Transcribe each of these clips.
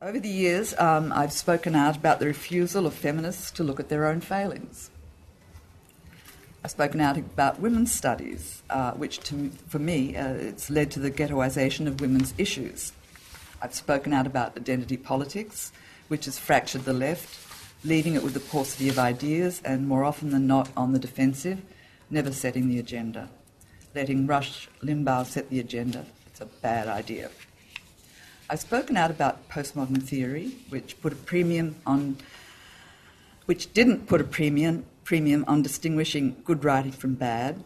Over the years, I've spoken out about the refusal of feminists to look at their own failings. I've spoken out about women's studies, which for me, it's led to the ghettoisation of women's issues. I've spoken out about identity politics, which has fractured the left, leaving it with a paucity of ideas and, more often than not, on the defensive, never setting the agenda. Letting Rush Limbaugh set the agenda, it's a bad idea. I've spoken out about postmodern theory, which didn't put a premium on distinguishing good writing from bad,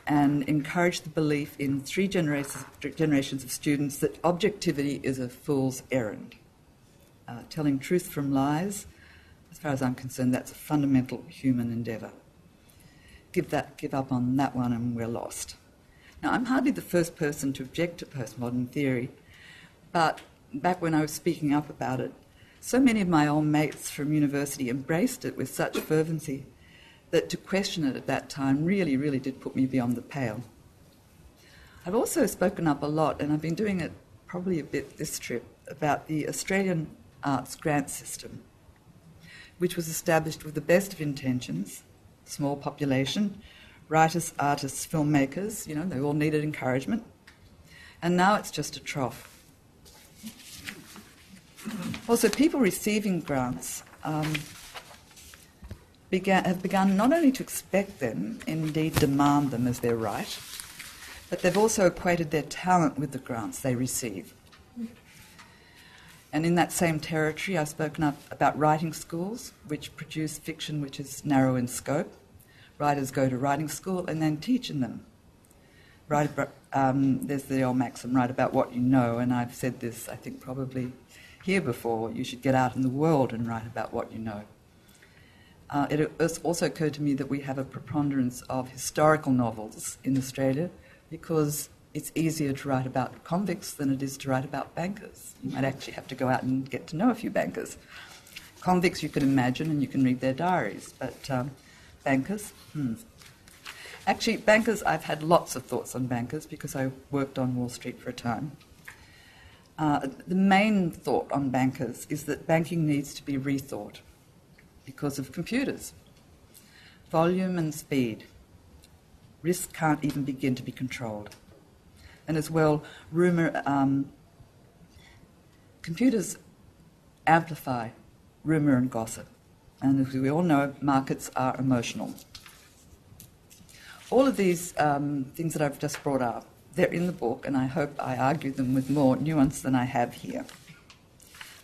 and encouraged the belief in three generations of students that objectivity is a fool's errand. Telling truth from lies, as far as I'm concerned, that's a fundamental human endeavour. Give up on that one and we're lost. Now, I'm hardly the first person to object to postmodern theory, but back when I was speaking up about it, so many of my old mates from university embraced it with such fervency that to question it at that time really, really did put me beyond the pale. I've also spoken up a lot, and I've been doing it probably a bit this trip, about the Australian arts grant system, which was established with the best of intentions, small population, writers, artists, filmmakers, they all needed encouragement, and now it's just a trough. Also, people receiving grants have begun not only to expect them, indeed demand them as their right, but they've also equated their talent with the grants they receive. And in that same territory, I've spoken up about writing schools, which produce fiction which is narrow in scope. Writers go to writing school and then teach in them. There's the old maxim, write about what you know, and I've said this, I think, probably here before. You should get out in the world and write about what you know. It has also occurred to me that we have a preponderance of historical novels in Australia because it's easier to write about convicts than it is to write about bankers. You might actually have to go out and get to know a few bankers. Convicts you can imagine and you can read their diaries, but bankers, Actually, bankers, I've had lots of thoughts on bankers because I worked on Wall Street for a time. The main thought on bankers is that banking needs to be rethought because of computers. Volume and speed. Risk can't even begin to be controlled. And as well, computers amplify rumour and gossip. And as we all know, markets are emotional. All of these things that I've just brought up, they're in the book, and I hope I argue them with more nuance than I have here.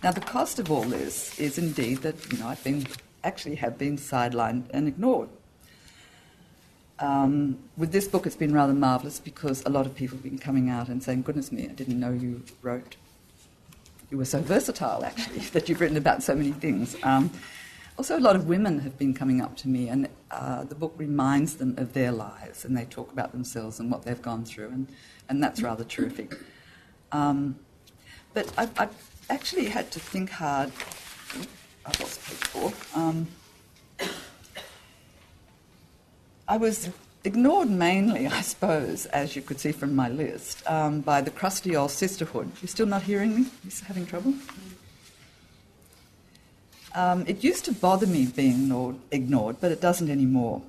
Now, the cost of all this is indeed that, have been sidelined and ignored. With this book, it's been rather marvellous because a lot of people have been coming out and saying, goodness me, I didn't know you were so versatile, actually, that you've written about so many things. Also, a lot of women have been coming up to me, and the book reminds them of their lives, and they talk about themselves and what they've gone through, and that's rather terrific. But I've actually had to think hard. I've lost page 4. I was ignored mainly, I suppose, as you could see from my list, by the crusty old sisterhood. You still not hearing me? You still having trouble? It used to bother me being ignored, but it doesn't anymore.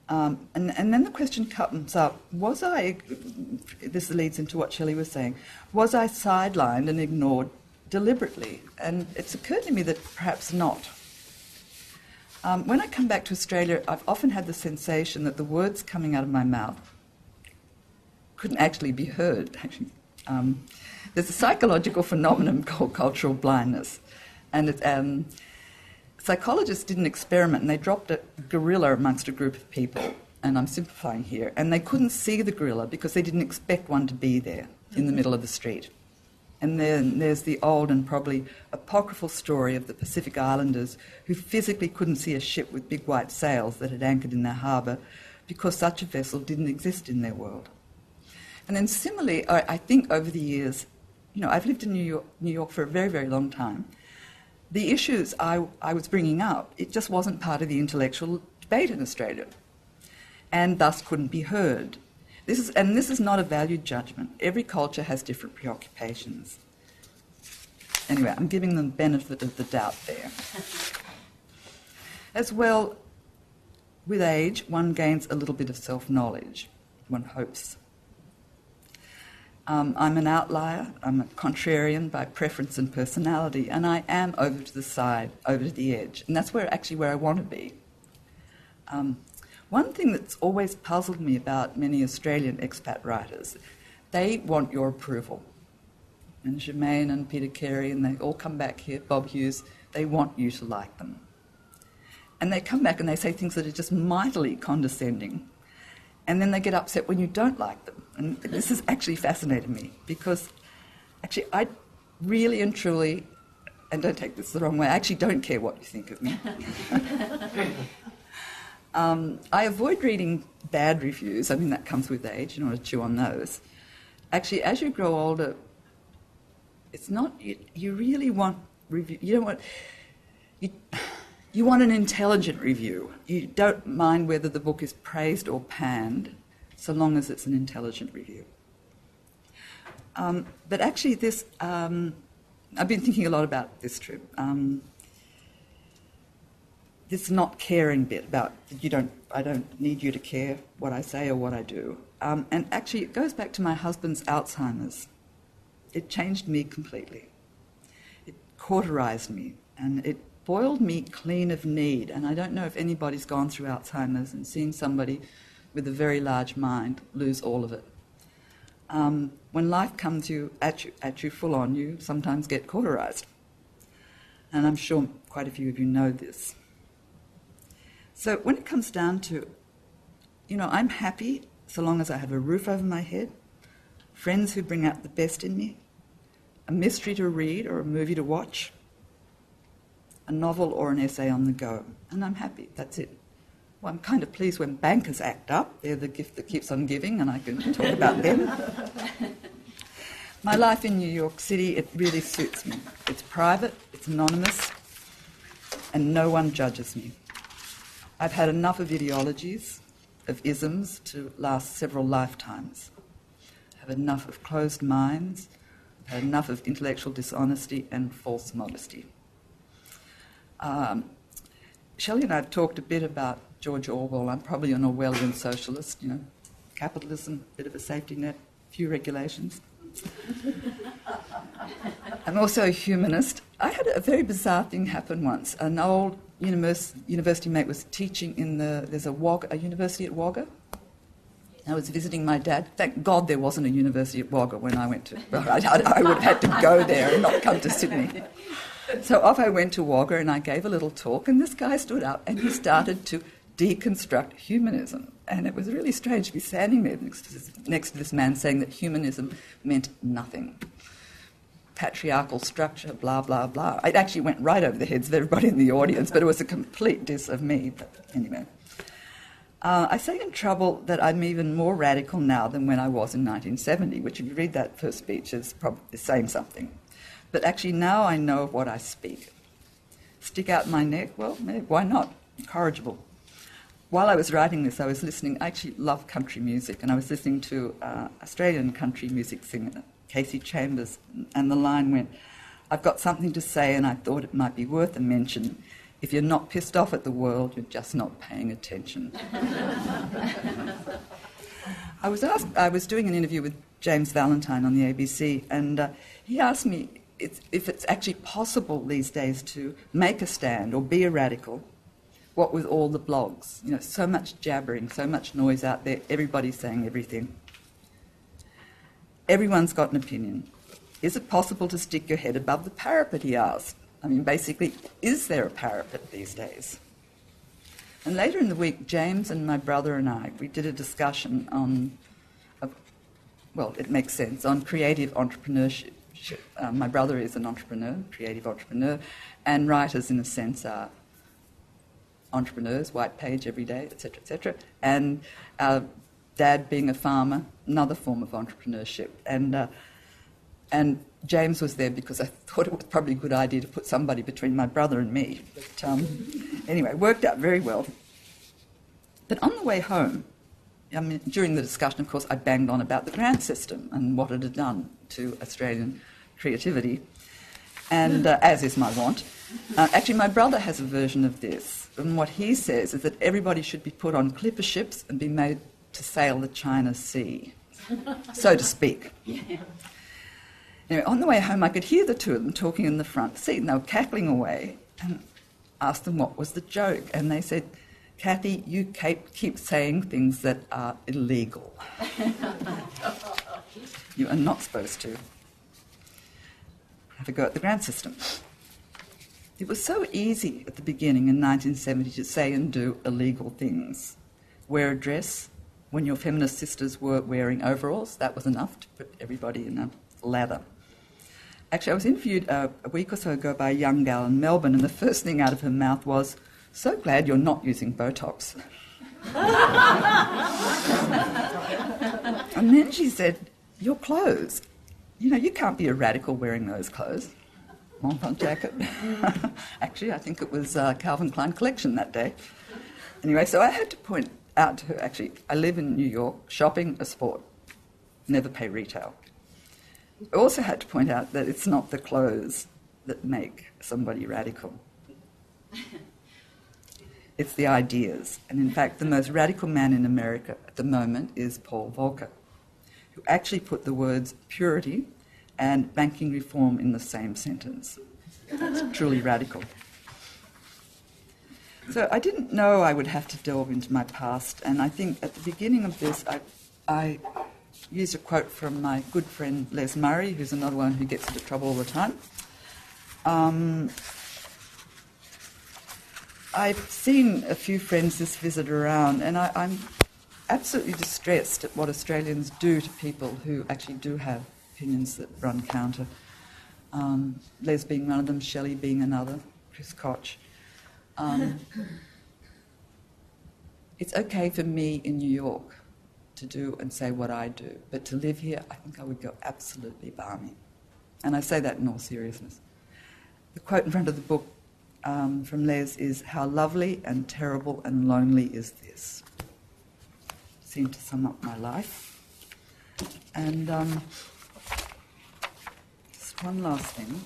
And then the question comes up, this leads into what Shelley was saying, was I sidelined and ignored deliberately? And it's occurred to me that perhaps not. When I come back to Australia, I've often had the sensation that the words coming out of my mouth couldn't actually be heard. There's a psychological phenomenon called cultural blindness. And psychologists did an experiment, and they dropped a gorilla amongst a group of people, and I'm simplifying here, and they couldn't see the gorilla because they didn't expect one to be there in the middle of the street. And then there's the old and probably apocryphal story of the Pacific Islanders who physically couldn't see a ship with big white sails that had anchored in their harbour because such a vessel didn't exist in their world. And then similarly, I think over the years, I've lived in New York for a very, very long time. The issues I was bringing up, it just wasn't part of the intellectual debate in Australia, and thus couldn't be heard. This is not a valued judgment. Every culture has different preoccupations. Anyway, I'm giving them the benefit of the doubt there. As well, with age, one gains a little bit of self-knowledge, one hopes. I'm an outlier, I'm a contrarian by preference and personality, and I am over to the side, over to the edge, and that's where I want to be. One thing that's always puzzled me about many Australian expat writers, they want your approval. And Germaine and Peter Carey, and they all come back here, Bob Hughes, they want you to like them. And they come back and they say things that are just mightily condescending. And then they get upset when you don't like them. And this has actually fascinated me because actually I really and truly, and don't take this the wrong way, I actually don't care what you think of me. I avoid reading bad reviews. I mean, that comes with age. You don't want to chew on those. Actually, as you grow older, it's not, you really want review. You don't want, you want an intelligent review. You don't mind whether the book is praised or panned, so long as it's an intelligent review. But actually this, I've been thinking a lot about this trip. This not caring bit about, I don't need you to care what I say or what I do. And actually it goes back to my husband's Alzheimer's. It changed me completely. It cauterized me and it boiled me clean of need. And I don't know if anybody's gone through Alzheimer's and seen somebody with a very large mind lose all of it. When life comes at you full on, you sometimes get cauterized. And I'm sure quite a few of you know this. So when it comes down to, I'm happy so long as I have a roof over my head, friends who bring out the best in me, a mystery to read or a movie to watch, a novel or an essay on the go, and I'm happy, that's it. Well, I'm kind of pleased when bankers act up. They're the gift that keeps on giving, and I can talk about them. My life in New York City, it really suits me. It's private, it's anonymous, and no one judges me. I've had enough of ideologies, of isms, to last several lifetimes. I've had enough of closed minds. I've had enough of intellectual dishonesty and false modesty. Shelley and I have talked a bit about George Orwell. I'm probably an Orwellian socialist, capitalism, bit of a safety net, few regulations. I'm also a humanist. I had a very bizarre thing happen once. An old university mate was teaching in there's a university at Wagga. I was visiting my dad. Thank God there wasn't a university at Wagga when I went to... I would have had to go there and not come to Sydney. So off I went to Wagga and I gave a little talk, and this guy stood up and he started to deconstruct humanism. And it was really strange to be standing there next to this man saying that humanism meant nothing. Patriarchal structure, blah, blah, blah. It actually went right over the heads of everybody in the audience, but it was a complete diss of me. But anyway. I say in Trouble that I'm even more radical now than when I was in 1970, which if you read that first speech is probably saying something. But actually now I know of what I speak. Stick out my neck? Well, why not? Incorrigible. While I was writing this, I was listening. I actually love country music, and I was listening to Australian country music singer Casey Chambers, and the line went, "I've got something to say and I thought it might be worth a mention. If you're not pissed off at the world, you're just not paying attention." I was doing an interview with James Valentine on the ABC, and he asked me if it's actually possible these days to make a stand or be a radical, what with all the blogs. So much jabbering, so much noise out there, everybody's saying everything. Everyone's got an opinion. Is it possible to stick your head above the parapet, he asked. I mean, basically, is there a parapet these days? And later in the week, James and my brother and I, we did a discussion on, it makes sense, on creative entrepreneurship. My brother is an entrepreneur, creative entrepreneur, and writers, in a sense, are entrepreneurs, white page every day, etc., etc. And our dad being a farmer, another form of entrepreneurship. And James was there because I thought it was probably a good idea to put somebody between my brother and me. But anyway, it worked out very well. But on the way home, during the discussion, of course, I banged on about the grant system and what it had done to Australian creativity. and as is my wont. Actually, my brother has a version of this, and what he says is that everybody should be put on clipper ships and be made to sail the China Sea, so to speak. Yeah. Anyway, on the way home, I could hear the two of them talking in the front seat, and they were cackling away, and asked them what was the joke, and they said, "Kathy, you keep saying things that are illegal. You are not supposed to have a go at the grant system." It was so easy at the beginning in 1970 to say and do illegal things. Wear a dress. When your feminist sisters were wearing overalls, that was enough to put everybody in a lather. Actually, I was interviewed a week or so ago by a young gal in Melbourne, and the first thing out of her mouth was, "So glad you're not using Botox." And then she said, "Your clothes. You know, you can't be a radical wearing those clothes." Montfort jacket. Actually, I think it was Calvin Klein collection that day. Anyway, so I had to point out to her, actually, I live in New York, shopping a sport, never pay retail. I also had to point out that it's not the clothes that make somebody radical. It's the ideas. And in fact, the most radical man in America at the moment is Paul Volcker, who actually put the words purity and banking reform in the same sentence. That's truly radical. So I didn't know I would have to delve into my past, and I think at the beginning of this I used a quote from my good friend Les Murray, who's another one who gets into trouble all the time. I've seen a few friends this visit around, and I'm absolutely distressed at what Australians do to people who actually do have opinions that run counter. Les being one of them, Shelley being another, Chris Koch. It's okay for me in New York to do and say what I do, but to live here, I think I would go absolutely balmy. And I say that in all seriousness. The quote in front of the book from Les is, "How lovely and terrible and lonely is this?" Seemed to sum up my life. And just one last thing.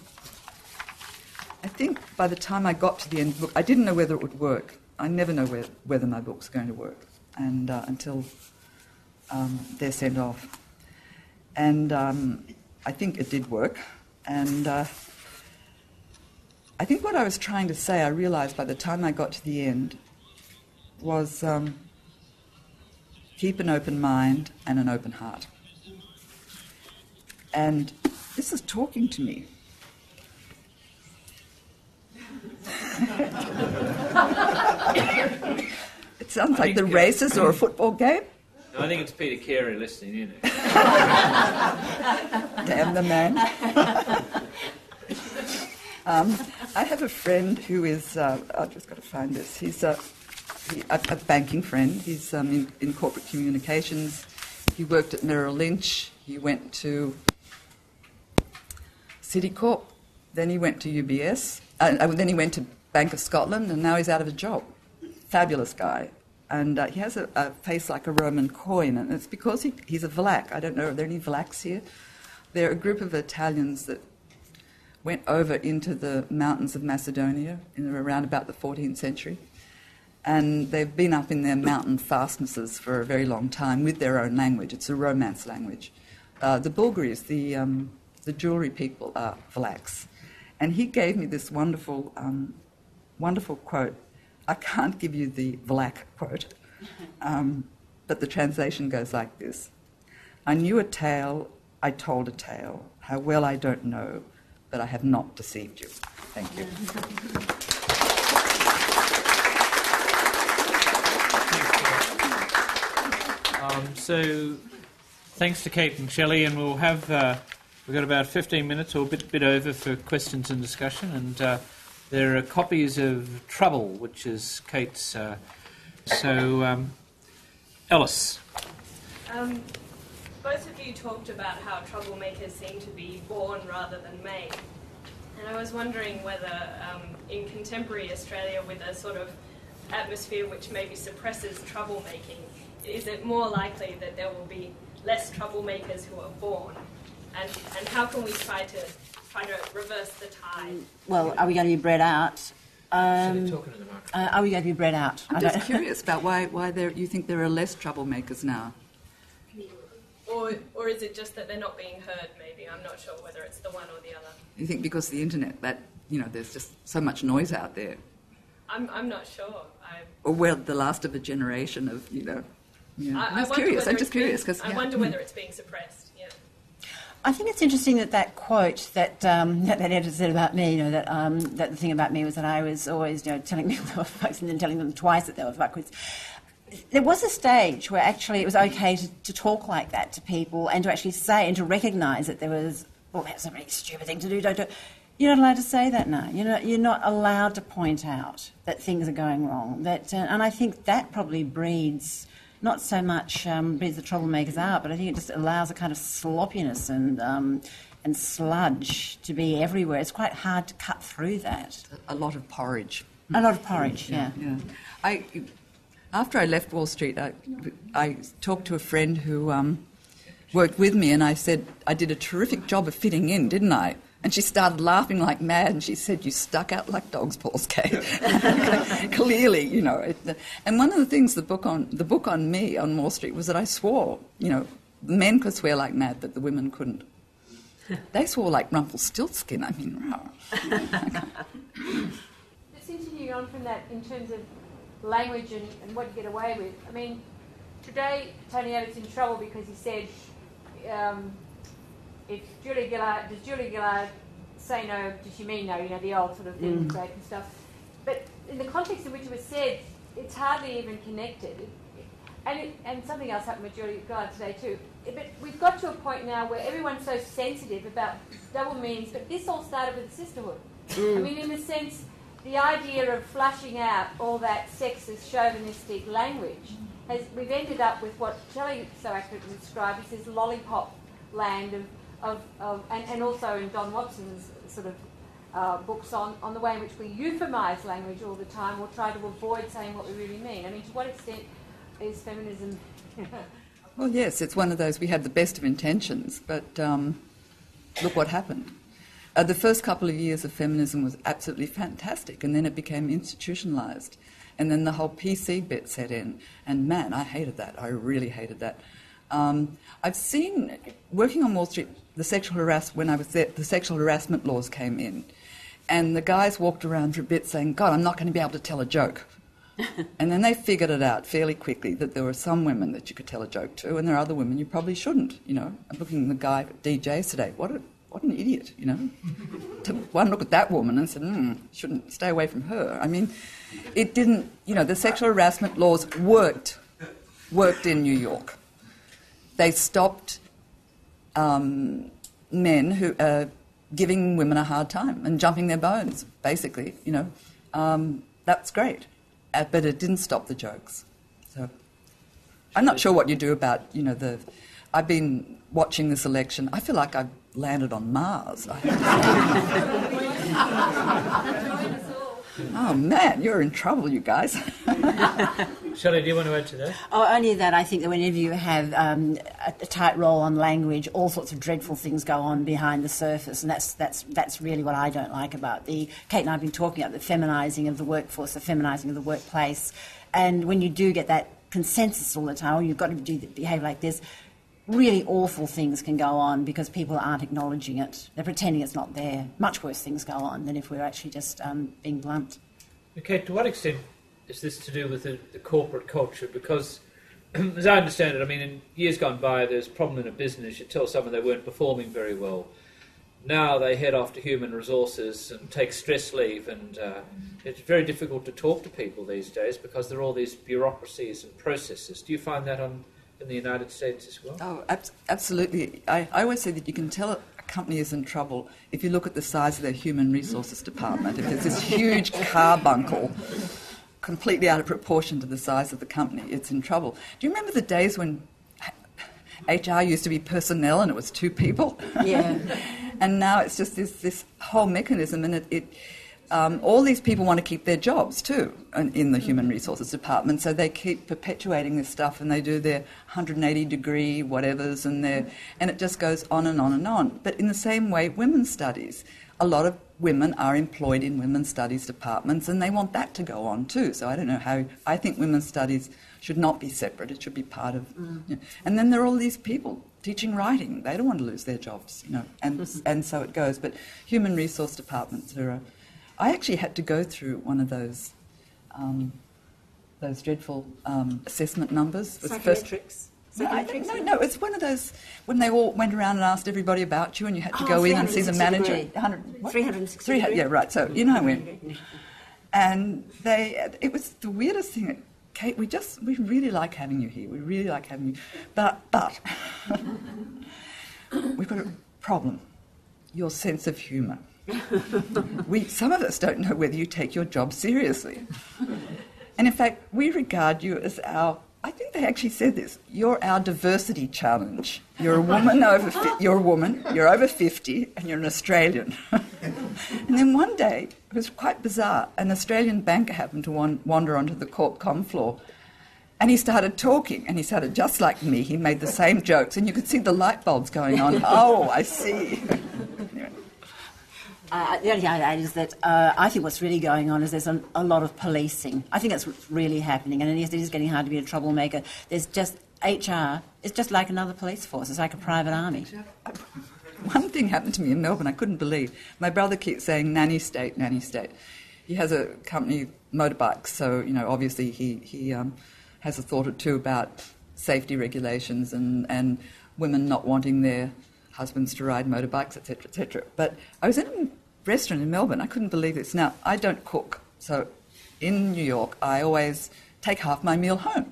I think by the time I got to the end of the book, I didn't know whether it would work. I never know whether my book's going to work, and until they're sent off. And I think it did work. And I think what I was trying to say, I realised by the time I got to the end, was keep an open mind and an open heart. And this is talking to me. It sounds like the races or a football game. No, I think it's Peter Carey listening in. Damn the man. I have a friend who is, I've just got to find this, he's a banking friend. He's in corporate communications. He worked at Merrill Lynch. He went to Citicorp. Then he went to UBS. Then he went to Bank of Scotland, and now he's out of a job. Fabulous guy. And he has a face like a Roman coin, and it's because he's a Vlach. I don't know, are there any Vlachs here? They're a group of Italians that went over into the mountains of Macedonia in around about the 14th century. And they've been up in their mountain fastnesses for a very long time with their own language. It's a Romance language. The Bulgaris, the jewellery people, are Vlachs. And he gave me this wonderful, wonderful quote. I can't give you the Vlach quote, but the translation goes like this. I knew a tale, I told a tale. How well I don't know, but I have not deceived you. Thank you. So, thanks to Kate and Shelley, and we'll have we've got about 15 minutes or a bit over for questions and discussion, and there are copies of Trouble, which is Kate's. Alice. Both of you talked about how troublemakers seem to be born rather than made. And I was wondering whether in contemporary Australia, with a sort of atmosphere which maybe suppresses troublemaking, is it more likely that there will be less troublemakers who are born? And how can we try to try to reverse the tide? Well, are we going to be bred out? Shelley, talking to the microphone. Are we going to be bred out? I'm just curious about why you think there are less troublemakers now. Or is it just that they're not being heard, maybe? I'm not sure whether it's the one or the other. You think because of the internet, that, there's just so much noise out there? I'm not sure. Or we're the last of a generation of, I'm just curious. I wonder whether it's being suppressed, yeah. I think it's interesting that quote that editor said about me, that the thing about me was that I was always, telling people they were fucks and then telling them twice that they were fuckwits. There was a stage where actually it was okay to talk like that to people and to actually say and to recognise that there was, that's a really stupid thing to do, don't do it. You're not allowed to say that now. You're not allowed to point out that things are going wrong. And I think that probably breeds, not so much breeds the troublemakers out, but I think it just allows a kind of sloppiness and sludge to be everywhere. It's quite hard to cut through that. A lot of porridge. A lot of porridge, yeah. After I left Wall Street, I talked to a friend who worked with me, and I said, I did a terrific job of fitting in, didn't I? And she started laughing like mad, and she said, you stuck out like dog's paws, Kate. Clearly, And one of the things, the book on me on Wall Street was that I swore, the men could swear like mad, but the women couldn't. They swore like Rumpelstiltskin, I mean, wow. Just continuing on from that in terms of language and what you get away with. I mean, today Tony Abbott's in trouble because he said, does Julia Gillard say no, does she mean no, the old sort of thing, great and stuff. But in the context in which it was said, it's hardly even connected. And something else happened with Julia Gillard today too. But we've got to a point now where everyone's so sensitive about double meanings, but this all started with the sisterhood. I mean, in a sense, the idea of flushing out all that sexist, chauvinistic language, we've ended up with what Shelley so accurately described as this lollipop land and also in Don Watson's sort of books on the way in which we euphemize language all the time or try to avoid saying what we really mean. I mean, to what extent is feminism... Well, yes, it's one of those, we had the best of intentions, but look what happened. The first couple of years of feminism was absolutely fantastic, and then it became institutionalised. And then the whole PC bit set in. And man, I hated that. I really hated that. I've seen, working on Wall Street, when I was there, the sexual harassment laws came in. And the guys walked around for a bit saying, God, I'm not going to be able to tell a joke. And then they figured it out fairly quickly that there were some women that you could tell a joke to, and there are other women you probably shouldn't. I'm looking at the guy at DJs today. What an idiot, Took one look at that woman and said, shouldn't stay away from her. I mean, it didn't, the sexual harassment laws worked in New York. They stopped men who are giving women a hard time and jumping their bones, basically, That's great. But it didn't stop the jokes. So I'm not sure what you do about, I've been watching this election. I feel like I've landed on Mars. Oh, man, you're in trouble, you guys. Shelley, do you want to add to that? Oh, only that I think that whenever you have a tight roll on language, all sorts of dreadful things go on behind the surface, and that's really what I don't like about Kate and I have been talking about the feminising of the workforce, the feminising of the workplace, and when you do get that consensus all the time, or you've got to behave like this, really awful things can go on because people aren't acknowledging it. They're pretending it's not there. Much worse things go on than if we're actually just being blunt. Okay, to what extent is this to do with the corporate culture? Because, as I understand it, I mean, in years gone by, there's a problem in a business. You tell someone they weren't performing very well. Now they head off to human resources and take stress leave, and it's very difficult to talk to people these days because there are all these bureaucracies and processes. Do you find that in the United States as well? Oh, absolutely. I always say that you can tell a company is in trouble if you look at the size of their human resources department. If there's this huge carbuncle completely out of proportion to the size of the company, it's in trouble. Do you remember the days when HR used to be personnel and it was 2 people? Yeah. And now it's just this whole mechanism, and all these people want to keep their jobs too in the Human Resources Department, so they keep perpetuating this stuff, and they do their 180-degree whatevers, and it just goes on and on and on. But in the same way, women's studies, a lot of women are employed in women's studies departments, and they want that to go on too. So I don't know how. I think women's studies should not be separate. It should be part of. And then there are all these people teaching writing. They don't want to lose their jobs, and so it goes. But human resource departments are. I actually had to go through one of those dreadful assessment numbers. Psychiatrics. No, it's one of those when they all went around and asked everybody about you, and you had to go in and see the manager. 360 degree. Yeah, right. So you know when. And it was the weirdest thing. Kate, we really like having you here. We really like having you, but we've got a problem. Your sense of humour. Some of us don't know whether you take your job seriously. And in fact, we regard you as I think they actually said this, you're our diversity challenge. You're a woman you're over 50, and you're an Australian. And then one day, it was quite bizarre, an Australian banker happened to wander onto the com floor, and he started talking, and he sounded just like me. He made the same jokes, and you could see the light bulbs going on. Oh, I see. The only thing I'd add is that I think what's really going on is there's a lot of policing. I think that's what's really happening, and it is getting hard to be a troublemaker. There's just HR. It's just like another police force. It's like a private army. One thing happened to me in Melbourne I couldn't believe. My brother keeps saying nanny state, nanny state. He has a company, motorbikes, so obviously he has a thought or two about safety regulations and women not wanting their husbands to ride motorbikes, etc., etc. But I was in a restaurant in Melbourne. I couldn't believe this. Now, I don't cook, so in New York, I always take half my meal home.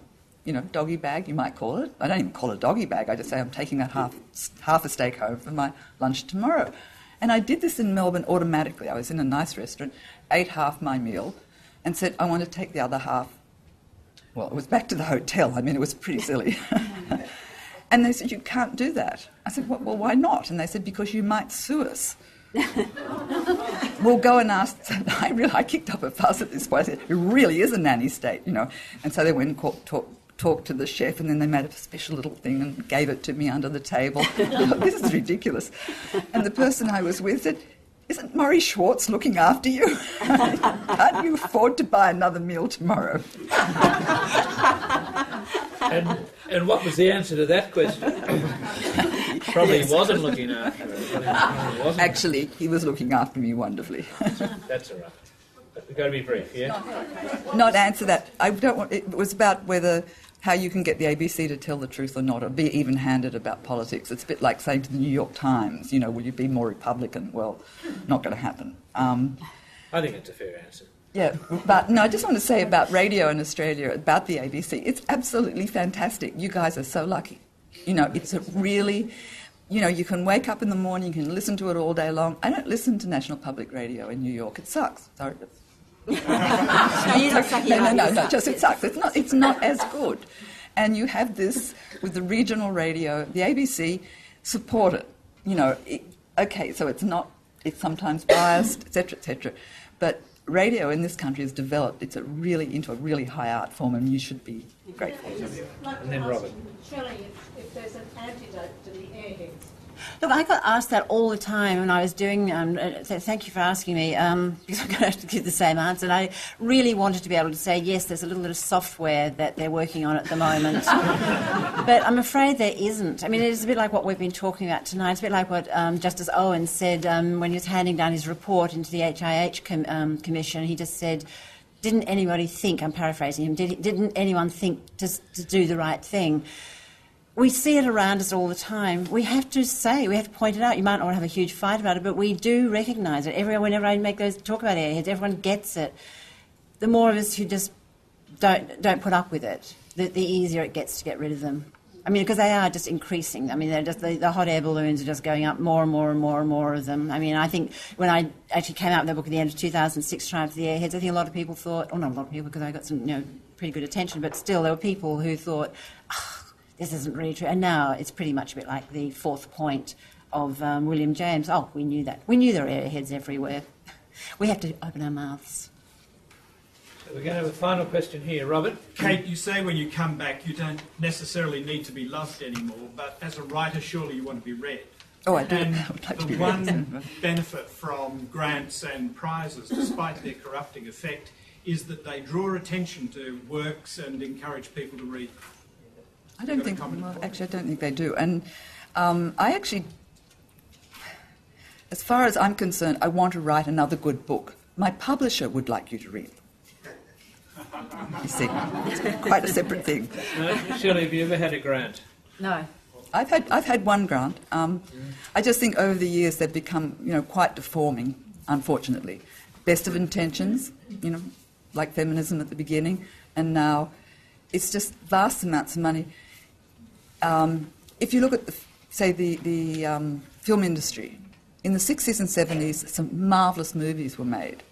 Doggy bag, you might call it. I don't even call it a doggy bag. I just say I'm taking that half a steak home for my lunch tomorrow. And I did this in Melbourne automatically. I was in a nice restaurant, ate half my meal, and said, I want to take the other half. Well, it was back to the hotel. I mean, it was pretty silly. And they said, you can't do that. I said, well, why not? And they said, because you might sue us. We'll go and ask. I kicked up a fuss at this point. I said, it really is a nanny state, And so they went and talked to the chef, and then they made a special little thing and gave it to me under the table. This is ridiculous. And the person I was with said, isn't Murray Schwartz looking after you? Can't you afford to buy another meal tomorrow? And what was the answer to that question? Probably wasn't looking after her. Actually, he was looking after me wonderfully. That's all right. We've got to be brief, yeah? Not answer that. I don't want. It was about how you can get the ABC to tell the truth or not, or be even-handed about politics. It's a bit like saying to the New York Times, will you be more Republican? Well, not going to happen. I think it's a fair answer. Yeah, but no, I just want to say about radio in Australia, about the ABC, it's absolutely fantastic. You guys are so lucky. It's a really, you can wake up in the morning, you can listen to it all day long. I don't listen to National Public Radio in New York. It sucks. Sorry. No, just it sucks. It's not as good. And you have this with the regional radio, the ABC, support it. Okay, so it's sometimes biased, etc., etc. But radio in this country has developed. It's into a really high art form, and you should be grateful. And then Robert. Shelley, if there's an antidote to the airheads. Look, I got asked that all the time when I was doing. Thank you for asking me, because I'm going to have to give the same answer. And I really wanted to be able to say yes. There's a little bit of software that they're working on at the moment, but I'm afraid there isn't. I mean, it's a bit like what we've been talking about tonight. It's a bit like what Justice Owen said when he was handing down his report into the HIH Commission. He just said, "Didn't anybody think?" I'm paraphrasing him. Didn't anyone think to do the right thing? We see it around us all the time. We have to point it out. You might not want to have a huge fight about it, but we do recognise it. Whenever I talk about airheads, everyone gets it. The more of us who just don't put up with it, the easier it gets to get rid of them. I mean, because they are just increasing. I mean, they're just the hot air balloons are just going up, more and more and more and more of them. I mean, I think when I actually came out with the book at the end of 2006, Triumph of the Airheads, I think a lot of people thought, not a lot of people, because I got some pretty good attention, but still there were people who thought, this isn't really true. And now it's pretty much a bit like the fourth point of William James. Oh, we knew that. We knew there were airheads everywhere. We have to open our mouths. So we're going to have a final question here, Robert. Kate, you say when you come back you don't necessarily need to be loved anymore, but as a writer surely you want to be read. Oh, I do. And I would like to the be one read. benefit from grants and prizes, despite their corrupting effect, is that they draw attention to works and encourage people to read. I don't think. Well, actually, I don't think they do. And I actually, as far as I'm concerned, I want to write another good book. My publisher would like you to read. You see, it's quite a separate thing. Shelley, have you ever had a grant? No. I've had one grant. I just think over the years they've become, quite deforming, unfortunately. Best of intentions, like feminism at the beginning, and now it's just vast amounts of money. If you look at, the film industry, in the 60s and 70s, some marvellous movies were made.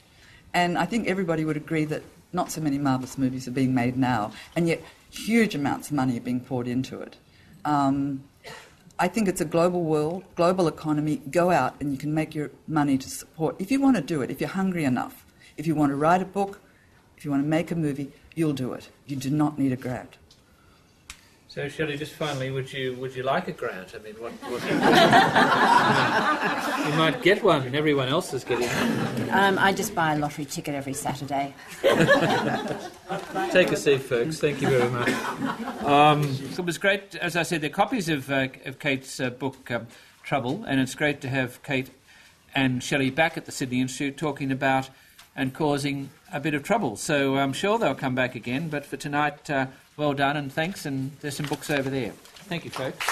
And I think everybody would agree that not so many marvellous movies are being made now, and yet huge amounts of money are being poured into it. I think it's a global world, global economy. Go out and you can make your money to support. If you want to do it, if you're hungry enough, if you want to write a book, if you want to make a movie, you'll do it. You do not need a grant. So, Shelley, just finally, would you like a grant? I mean, what you might get one, and everyone else is getting one. I just buy a lottery ticket every Saturday. Take a seat, folks. Thank you very much. It was great, as I said, there are copies of Kate's book, Trouble, and it's great to have Kate and Shelley back at the Sydney Institute talking about and causing a bit of trouble. So I'm sure they'll come back again, but for tonight, well done and thanks, and there's some books over there. Thank you, folks.